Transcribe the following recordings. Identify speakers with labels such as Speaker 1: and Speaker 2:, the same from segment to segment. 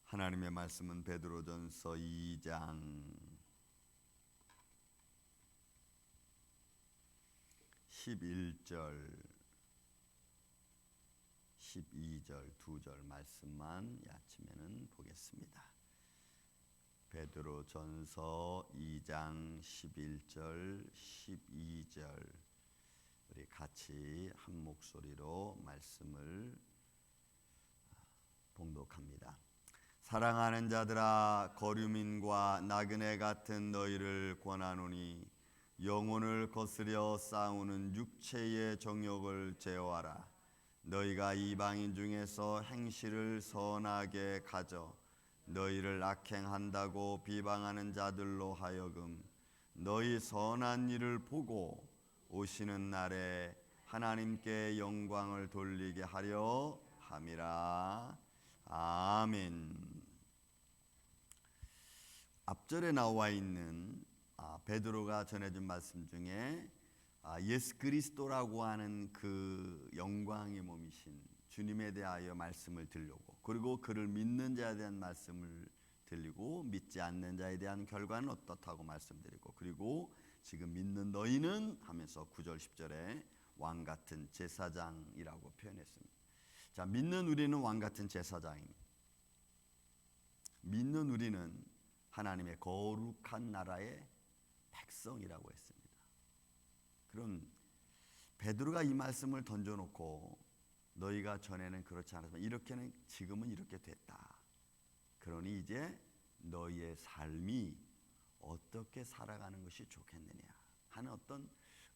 Speaker 1: 하나님의 말씀은 베드로전서 2장 11절 12절 두 절 말씀만 아침에는 보겠습니다. 베드로전서 2장 11절 12절 우리 같이 한 목소리로 말씀을 봉독합니다. 사랑하는 자들아, 거류민과 나그네 같은 너희를 권하노니 영혼을 거스려 싸우는 육체의 정욕을 제어하라. 너희가 이방인 중에서 행실을 선하게 가져 너희를 악행한다고 비방하는 자들로 하여금 너희 선한 일을 보고 오시는 날에 하나님께 영광을 돌리게 하려 함이라. 아멘. 앞절에 나와 있는 베드로가 전해준 말씀 중에 예수 그리스도라고 하는 그 영광의 몸이신 주님에 대하여 말씀을 드리고, 그리고 그를 믿는 자에 대한 말씀을 드리고, 믿지 않는 자에 대한 결과는 어떻다고 말씀드리고, 그리고 지금 믿는 너희는 하면서 9절 10절에 왕같은 제사장이라고 표현했습니다. 자, 믿는 우리는 왕같은 제사장입니다. 믿는 우리는 하나님의 거룩한 나라의 백성이라고 했습니다. 그럼 베드로가 이 말씀을 던져놓고 너희가 전에는 그렇지 않았지만 이렇게는 지금은 이렇게 됐다. 그러니 이제 너희의 삶이 어떻게 살아가는 것이 좋겠느냐 하는 어떤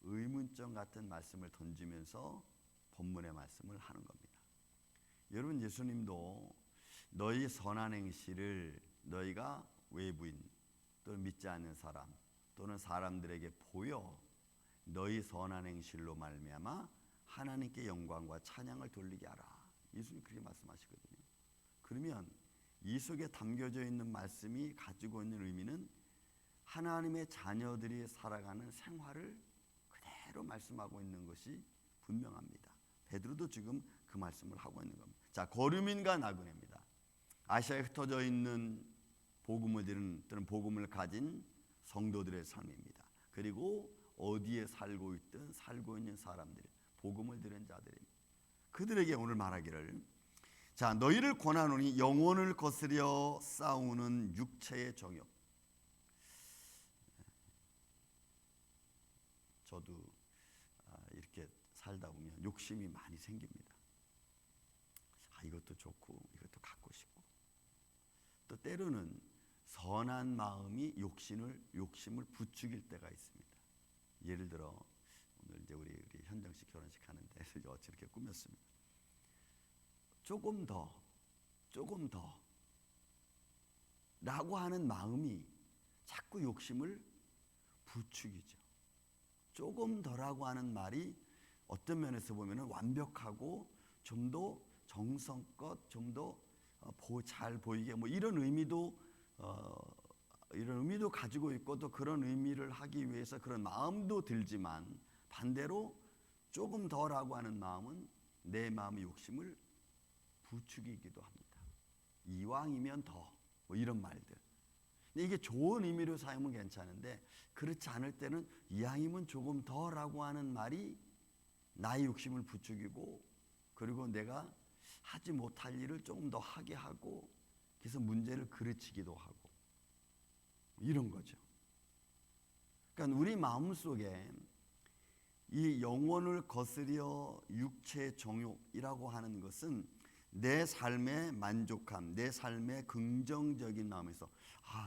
Speaker 1: 의문점 같은 말씀을 던지면서 본문의 말씀을 하는 겁니다. 여러분, 예수님도 너희 선한 행실을 너희가 외부인 또는 믿지 않는 사람 또는 사람들에게 보여 너희 선한 행실로 말미암아 하나님께 영광과 찬양을 돌리게 하라. 예수님 그렇게 말씀하시거든요. 그러면 이 속에 담겨져 있는 말씀이 가지고 있는 의미는 하나님의 자녀들이 살아가는 생활을 그대로 말씀하고 있는 것이 분명합니다. 베드로도 지금 그 말씀을 하고 있는 겁니다. 자, 거류민과 나그네입니다. 아시아에 흩어져 있는 복음을 들은 또는 복음을 가진 성도들의 삶입니다. 그리고 어디에 살고 있든 살고 있는 사람들, 복음을 들은 자들입니다. 그들에게 오늘 말하기를, 자, 너희를 권하노니 영혼을 거스려 싸우는 육체의 정욕. 저도 이렇게 살다 보면 욕심이 많이 생깁니다. 이것도 좋고 이것도 갖고 싶고, 또 때로는 선한 마음이 욕심을 부추길 때가 있습니다. 예를 들어 오늘 이제 우리 현정 씨 결혼식 하는데 이렇게 꾸몄습니다. 조금 더 라고 하는 마음이 자꾸 욕심을 부추기죠. 조금 더라고 하는 말이 어떤 면에서 보면 완벽하고 좀 더 정성껏 좀 더 잘 보이게 이런 의미도 가지고 있고, 또 그런 의미를 하기 위해서 그런 마음도 들지만, 반대로 조금 더라고 하는 마음은 내 마음의 욕심을 부추기기도 합니다. 이왕이면 더 이런 말들. 근데 이게 좋은 의미로 사용은 괜찮은데, 그렇지 않을 때는 이왕이면 조금 더라고 하는 말이 나의 욕심을 부추기고, 그리고 내가 하지 못할 일을 조금 더 하게 하고, 그래서 문제를 그르치기도 하고 이런 거죠. 그러니까 우리 마음속에 이 영혼을 거스려 육체의 정욕이라고 하는 것은 내 삶의 만족함, 내 삶의 긍정적인 마음에서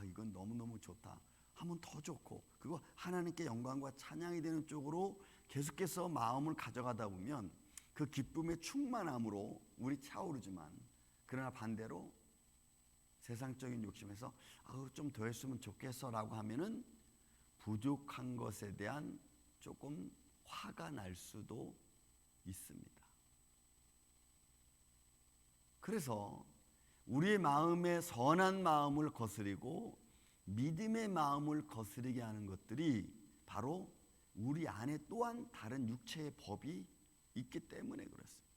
Speaker 1: 이건 너무너무 좋다 하면 더 좋고, 그리고 하나님께 영광과 찬양이 되는 쪽으로 계속해서 마음을 가져가다 보면 그 기쁨의 충만함으로 우리 차오르지만, 그러나 반대로 세상적인 욕심에서 좀 더 했으면 좋겠어 라고 하면은 부족한 것에 대한 조금 화가 날 수도 있습니다. 그래서 우리의 마음의 선한 마음을 거스리고 믿음의 마음을 거스르게 하는 것들이 바로 우리 안에 또한 다른 육체의 법이 있기 때문에 그렇습니다.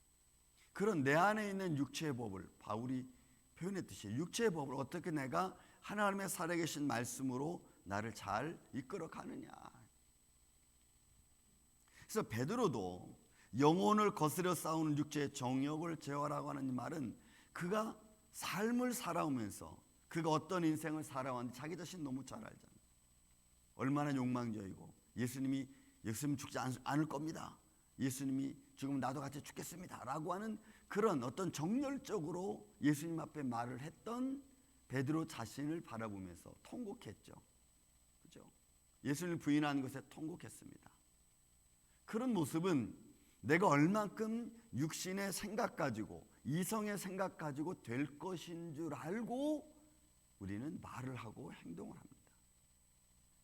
Speaker 1: 그런 내 안에 있는 육체의 법을 바울이 표현했듯이 육체의 법을 어떻게 내가 하나님의 살아계신 말씀으로 나를 잘 이끌어 가느냐. 그래서 베드로도 영혼을 거스려 싸우는 육체의 정욕을 제어하라고 하는 말은 그가 삶을 살아오면서 그가 어떤 인생을 살아왔는지 자기 자신 너무 잘 알잖아요. 얼마나 욕망적이고 예수님 죽지 않을 겁니다. 예수님이 죽으면 나도 같이 죽겠습니다 라고 하는 그런 어떤 정열적으로 예수님 앞에 말을 했던 베드로 자신을 바라보면서 통곡했죠. 그죠? 예수님을 부인한 것에 통곡했습니다. 그런 모습은 내가 얼만큼 육신의 생각 가지고 이성의 생각 가지고 될 것인 줄 알고 우리는 말을 하고 행동을 합니다.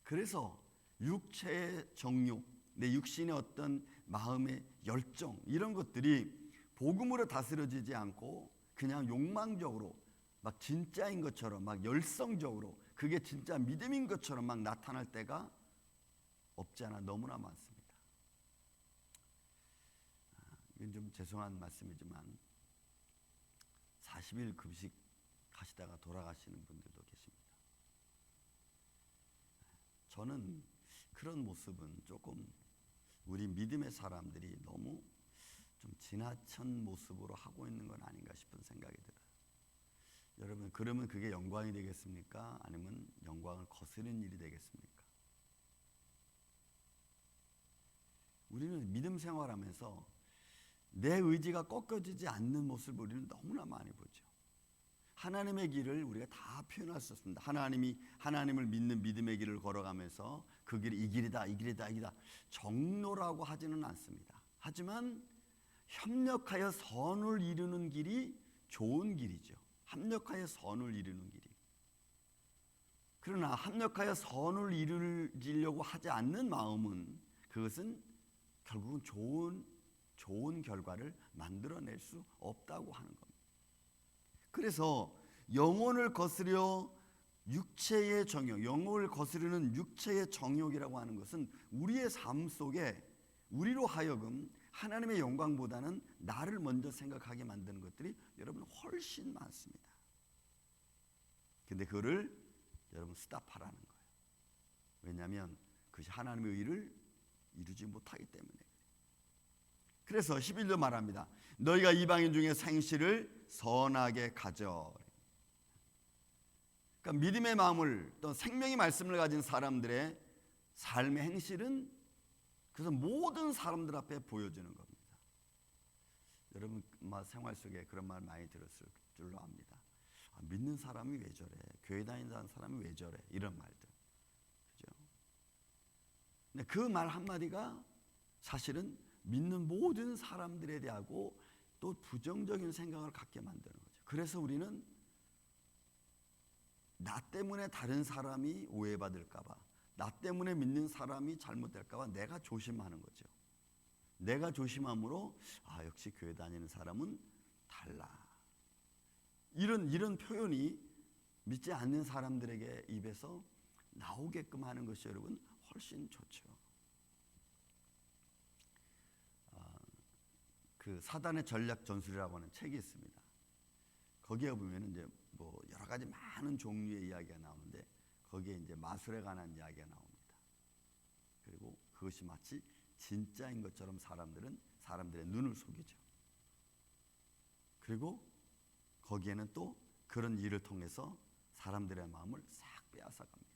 Speaker 1: 그래서 육체의 정욕, 내 육신의 어떤 마음의 열정 이런 것들이 복음으로 다스려지지 않고 그냥 욕망적으로 막 진짜인 것처럼 막 열성적으로 그게 진짜 믿음인 것처럼 막 나타날 때가 없지 않아 너무나 많습니다. 이건 좀 죄송한 말씀이지만 40일 금식 하시다가 돌아가시는 분들도 계십니다. 저는 그런 모습은 조금 우리 믿음의 사람들이 너무 좀 지나친 모습으로 하고 있는 건 아닌가 싶은 생각이 들어요. 여러분, 그러면 그게 영광이 되겠습니까? 아니면 영광을 거스르는 일이 되겠습니까? 우리는 믿음 생활하면서 내 의지가 꺾여지지 않는 모습을 우리는 너무나 많이 보죠. 하나님의 길을 우리가 다 표현할 수 없습니다. 하나님을 믿는 믿음의 길을 걸어가면서 그 길이 이 길이다, 이 길이다, 이 길이다 정로라고 하지는 않습니다. 하지만 협력하여 선을 이루는 길이 좋은 길이죠. 합력하여 선을 이루는 길이. 그러나 합력하여 선을 이루려고 하지 않는 마음은 그것은 결국은 좋은 결과를 만들어낼 수 없다고 하는 겁니다. 그래서 영혼을 거스려 육체의 정욕, 영혼을 거스르는 육체의 정욕이라고 하는 것은 우리의 삶 속에 우리로 하여금 하나님의 영광보다는 나를 먼저 생각하게 만드는 것들이 여러분 훨씬 많습니다. 근데 그거를 여러분 스탑하라는 거예요. 왜냐하면 그것이 하나님의 의를 이루지 못하기 때문에. 그래서 11절 말합니다. 너희가 이방인 중에 생시를 선하게 가져. 그러니까 믿음의 마음을 또 생명의 말씀을 가진 사람들의 삶의 행실은 그래서 모든 사람들 앞에 보여지는 겁니다. 여러분 생활 속에 그런 말 많이 들었을 줄로 압니다. 믿는 사람이 왜 저래? 교회 다니는 사람이 왜 저래? 이런 말들. 그죠? 근데 그 말 한마디가 사실은 믿는 모든 사람들에 대하고 또 부정적인 생각을 갖게 만드는 거죠. 그래서 우리는 나 때문에 다른 사람이 오해받을까 봐, 나 때문에 믿는 사람이 잘못될까 봐 내가 조심하는 거죠. 내가 조심함으로 역시 교회 다니는 사람은 달라. 이런 표현이 믿지 않는 사람들에게 입에서 나오게끔 하는 것이 여러분 훨씬 좋죠. 그 사단의 전략 전술이라고 하는 책이 있습니다. 거기에 보면 이제 뭐 여러 가지 많은 종류의 이야기가 나오는데 거기에 이제 마술에 관한 이야기가 나옵니다. 그리고 그것이 마치 진짜인 것처럼 사람들의 눈을 속이죠. 그리고 거기에는 또 그런 일을 통해서 사람들의 마음을 싹 빼앗아 갑니다.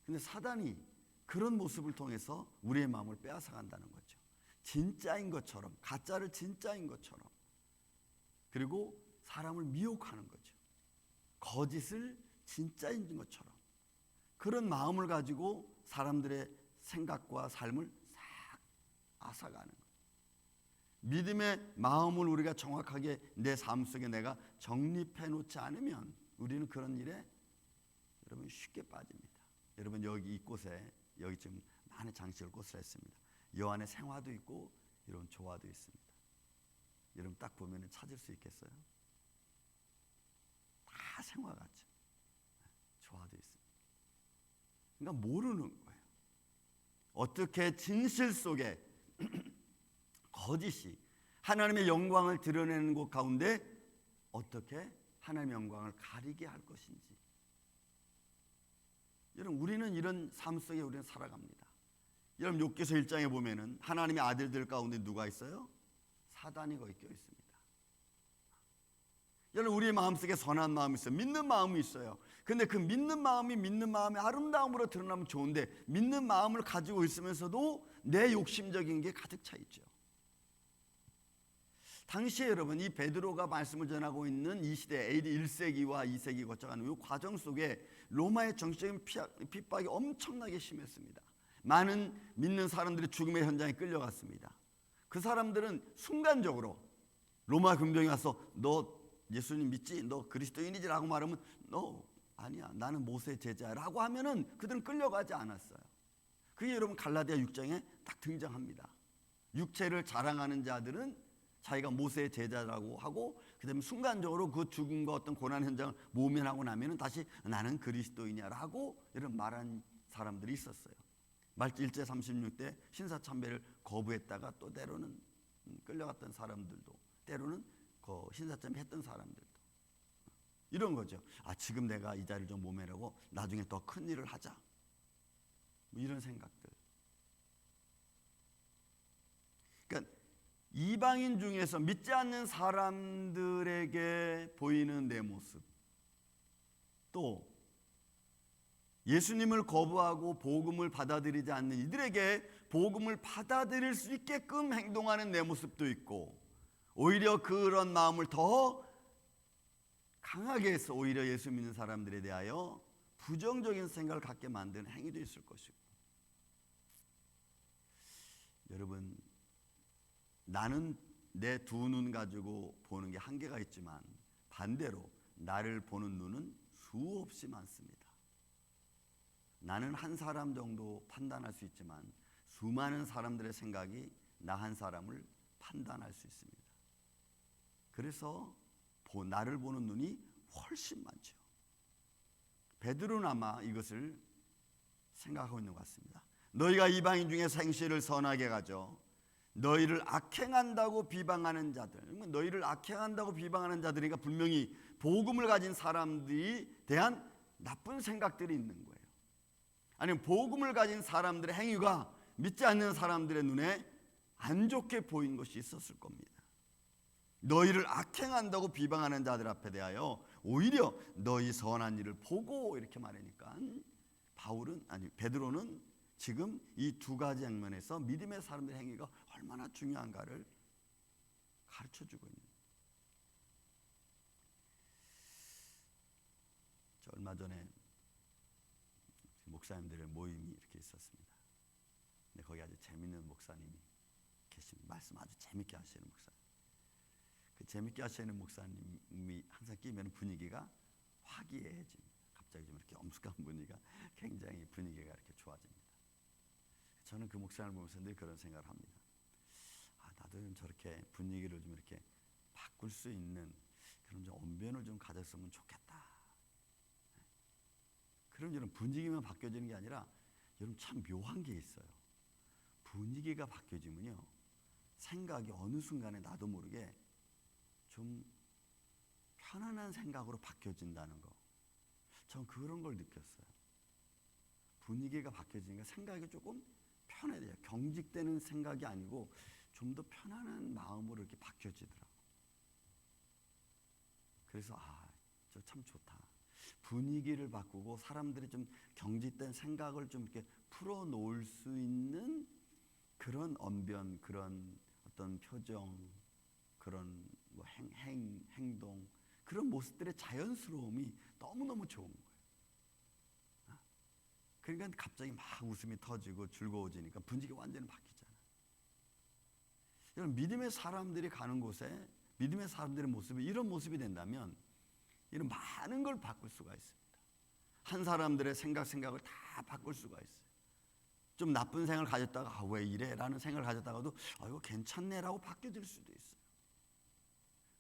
Speaker 1: 근데 사단이 그런 모습을 통해서 우리의 마음을 빼앗아 간다는 거죠. 진짜인 것처럼, 가짜를 진짜인 것처럼, 그리고 사람을 미혹하는 거죠. 거짓을 진짜인 것처럼 그런 마음을 가지고 사람들의 생각과 삶을 싹 앗아가는 거예요. 믿음의 마음을 우리가 정확하게 내 삶 속에 내가 정립해 놓지 않으면 우리는 그런 일에 여러분 쉽게 빠집니다. 여러분 여기 이곳에 여기 지금 많은 장식을 꽂으라 했습니다. 이 안에 생화도 있고 이런 조화도 있습니다. 여러분 딱 보면 찾을 수 있겠어요? 다 생화 같죠. 조화도 있습니다. 그러니까 모르는 거예요. 어떻게 진실 속에 거짓이 하나님의 영광을 드러내는 곳 가운데 어떻게 하나님의 영광을 가리게 할 것인지. 여러분, 우리는 이런 삶 속에 우리는 살아갑니다. 여러분, 욥기서 1장에 보면은 하나님의 아들들 가운데 누가 있어요? 사단이 거기 껴 있습니다. 여러분, 우리의 마음속에 선한 마음이 있어요. 믿는 마음이 있어요. 근데 그 믿는 마음이 아름다움으로 드러나면 좋은데, 믿는 마음을 가지고 있으면서도 내 욕심적인 게 가득 차 있죠. 당시에 여러분, 이 베드로가 말씀을 전하고 있는 이 시대 AD 1세기와 2세기 거쳐가는 이 과정 속에 로마의 정치적인 핍박이 엄청나게 심했습니다. 많은 믿는 사람들이 죽음의 현장에 끌려갔습니다. 그 사람들은 순간적으로 로마 군병이 와서 너 예수님 믿지? 너 그리스도인이지? 라고 말하면 너 아니야, 나는 모세 제자라고 하면은 그들은 끌려가지 않았어요. 그게 여러분 갈라디아 6장에 딱 등장합니다. 육체를 자랑하는 자들은 자기가 모세의 제자라고 하고, 그 다음에 순간적으로 그 죽음과 어떤 고난 현장을 모면하고 나면은 다시 나는 그리스도인이야라고 이런 말한 사람들이 있었어요. 말기 1제 36대 신사참배를 거부했다가 또 때로는 끌려갔던 사람들도, 때로는 그 신사참배 했던 사람들도 이런 거죠. 아, 지금 내가 이 자리를 좀 모면하고 나중에 더 큰 일을 하자, 뭐 이런 생각들. 그러니까 이방인 중에서 믿지 않는 사람들에게 보이는 내 모습, 또 예수님을 거부하고 복음을 받아들이지 않는 이들에게 복음을 받아들일 수 있게끔 행동하는 내 모습도 있고, 오히려 그런 마음을 더 강하게 해서 오히려 예수 믿는 사람들에 대하여 부정적인 생각을 갖게 만드는 행위도 있을 것이고. 여러분, 나는 내 두 눈 가지고 보는 게 한계가 있지만 반대로 나를 보는 눈은 수없이 많습니다. 나는 한 사람 정도 판단할 수 있지만 수많은 사람들의 생각이 나 한 사람을 판단할 수 있습니다. 그래서 나를 보는 눈이 훨씬 많죠. 베드로는 아마 이것을 생각하고 있는 것 같습니다. 너희가 이방인 중에서 행실을 선하게 가져 너희를 악행한다고 비방하는 자들, 너희를 악행한다고 비방하는 자들이니까 분명히 복음을 가진 사람들이 대한 나쁜 생각들이 있는 거예요. 아니면 복음을 가진 사람들의 행위가 믿지 않는 사람들의 눈에 안 좋게 보인 것이 있었을 겁니다. 너희를 악행한다고 비방하는 자들 앞에 대하여 오히려 너희 선한 일을 보고, 이렇게 말하니까 베드로는 지금 이 두 가지 장면에서 믿음의 사람들의 행위가 얼마나 중요한가를 가르쳐주고 있는. 저 얼마 전에 목사님들의 모임이 이렇게 있었습니다. 근데 거기 아주 재밌는 목사님이 계십니다. 말씀 아주 재밌게 하시는 목사님. 그 재밌게 하시는 목사님이 항상 끼면 분위기가 화기애애해집니다. 갑자기 좀 이렇게 엄숙한 분위기가 굉장히 분위기가 이렇게 좋아집니다. 저는 그 목사님을 보면서 늘 그런 생각을 합니다. 아, 나도 좀 저렇게 분위기를 좀 이렇게 바꿀 수 있는 그런 좀 언변을 좀 가졌으면 좋겠다. 그럼 여러분, 분위기만 바뀌어지는 게 아니라 여러분 참 묘한 게 있어요. 분위기가 바뀌어지면요, 생각이 어느 순간에 나도 모르게 좀 편안한 생각으로 바뀌어진다는 거. 전 그런 걸 느꼈어요. 분위기가 바뀌어지니까 생각이 조금 편해져요. 경직되는 생각이 아니고 좀 더 편안한 마음으로 이렇게 바뀌어지더라고요. 그래서 저 참 좋다. 분위기를 바꾸고 사람들이 좀 경직된 생각을 좀 이렇게 풀어놓을 수 있는 그런 언변, 그런 어떤 표정, 그런 뭐 행동, 그런 모습들의 자연스러움이 너무너무 좋은 거예요. 그러니까 갑자기 막 웃음이 터지고 즐거워지니까 분위기가 완전히 바뀌잖아요. 여러분, 믿음의 사람들이 가는 곳에 믿음의 사람들의 모습이 이런 모습이 된다면 이런 많은 걸 바꿀 수가 있습니다. 한 사람들의 생각을 다 바꿀 수가 있어요. 좀 나쁜 생각을 가졌다가 왜 이래? 라는 생각을 가졌다가도 이거 괜찮네 라고 바뀌어질 수도 있어요.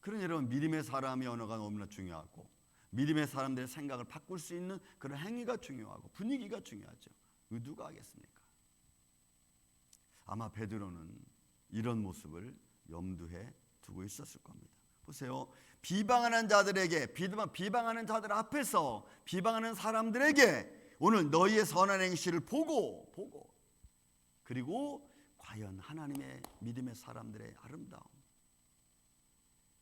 Speaker 1: 그런 여러분, 믿음의 사람의 언어가 너무나 중요하고 믿음의 사람들의 생각을 바꿀 수 있는 그런 행위가 중요하고 분위기가 중요하죠. 누가 하겠습니까? 아마 베드로는 이런 모습을 염두에 두고 있었을 겁니다. 보세요. 비방하는 자들에게, 비방하는 자들 앞에서 비방하는 사람들에게 오늘 너희의 선한 행실을 보고 그리고 과연 하나님의 믿음의 사람들의 아름다움.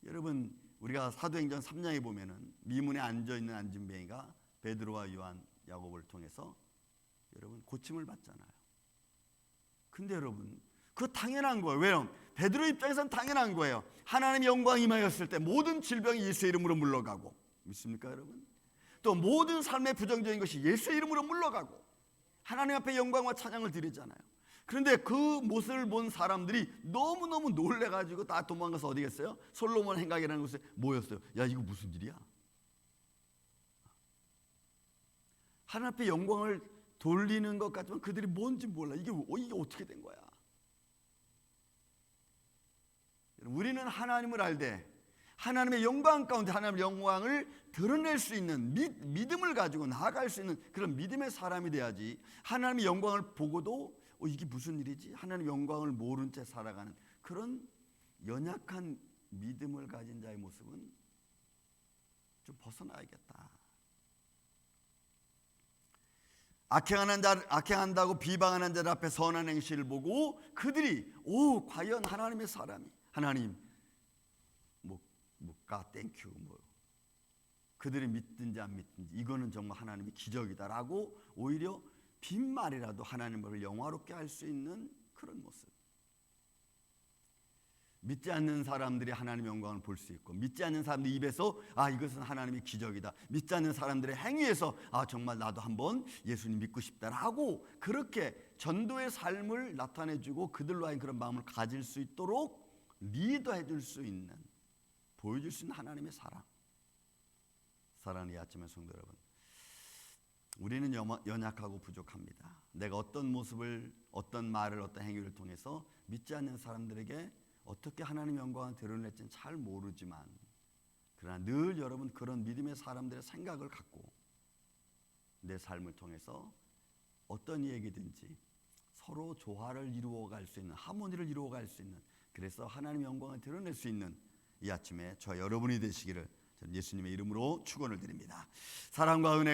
Speaker 1: 여러분, 우리가 사도행전 3장에 보면은 미문에 앉아있는 안진뱅이가 베드로와 요한, 야고보를 통해서 여러분 고침을 받잖아요. 근데 여러분, 그거 당연한 거예요. 왜요? 베드로 입장에서는 당연한 거예요. 하나님의 영광이 임하였을 때 모든 질병이 예수의 이름으로 물러가고, 믿습니까 여러분? 또 모든 삶의 부정적인 것이 예수의 이름으로 물러가고 하나님 앞에 영광과 찬양을 드리잖아요. 그런데 그 모습을 본 사람들이 너무너무 놀래가지고 다 도망가서 어디 갔어요? 솔로몬 행각이라는 곳에 모였어요. 야, 이거 무슨 일이야? 하나님 앞에 영광을 돌리는 것 같지만 그들이 뭔지 몰라. 이게 어떻게 된 거야? 우리는 하나님을 알되 하나님의 영광 가운데 하나님의 영광을 드러낼 수 있는 믿음을 가지고 나아갈 수 있는 그런 믿음의 사람이 돼야지. 하나님의 영광을 보고도 이게 무슨 일이지? 하나님의 영광을 모른 채 살아가는 그런 연약한 믿음을 가진 자의 모습은 좀 벗어나야겠다. 악행한다고 비방하는 자들 앞에 선한 행실을 보고 그들이 과연 하나님의 사람이 하나님 땡큐 그들이 믿든지 안 믿든지 이거는 정말 하나님의 기적이다라고 오히려 빈말이라도 하나님을 영화롭게 할 수 있는 그런 모습. 믿지 않는 사람들이 하나님의 영광을 볼 수 있고 믿지 않는 사람들 입에서 이것은 하나님의 기적이다. 믿지 않는 사람들의 행위에서 정말 나도 한번 예수님 믿고 싶다라고 그렇게 전도의 삶을 나타내주고 그들로 하여금 그런 마음을 가질 수 있도록 리더해 줄 수 있는 보여줄 수 있는 하나님의 사랑. 사랑하는 이 아침의 성도 여러분, 우리는 연약하고 부족합니다. 내가 어떤 모습을 어떤 말을 어떤 행위를 통해서 믿지 않는 사람들에게 어떻게 하나님의 영광을 드러낼지는 잘 모르지만 그러나 늘 여러분 그런 믿음의 사람들의 생각을 갖고 내 삶을 통해서 어떤 얘기든지 서로 조화를 이루어갈 수 있는 하모니를 이루어갈 수 있는 그래서 하나님의 영광을 드러낼 수 있는 이 아침에 저 여러분이 되시기를 저는 예수님의 이름으로 축원을 드립니다. 사랑과 은혜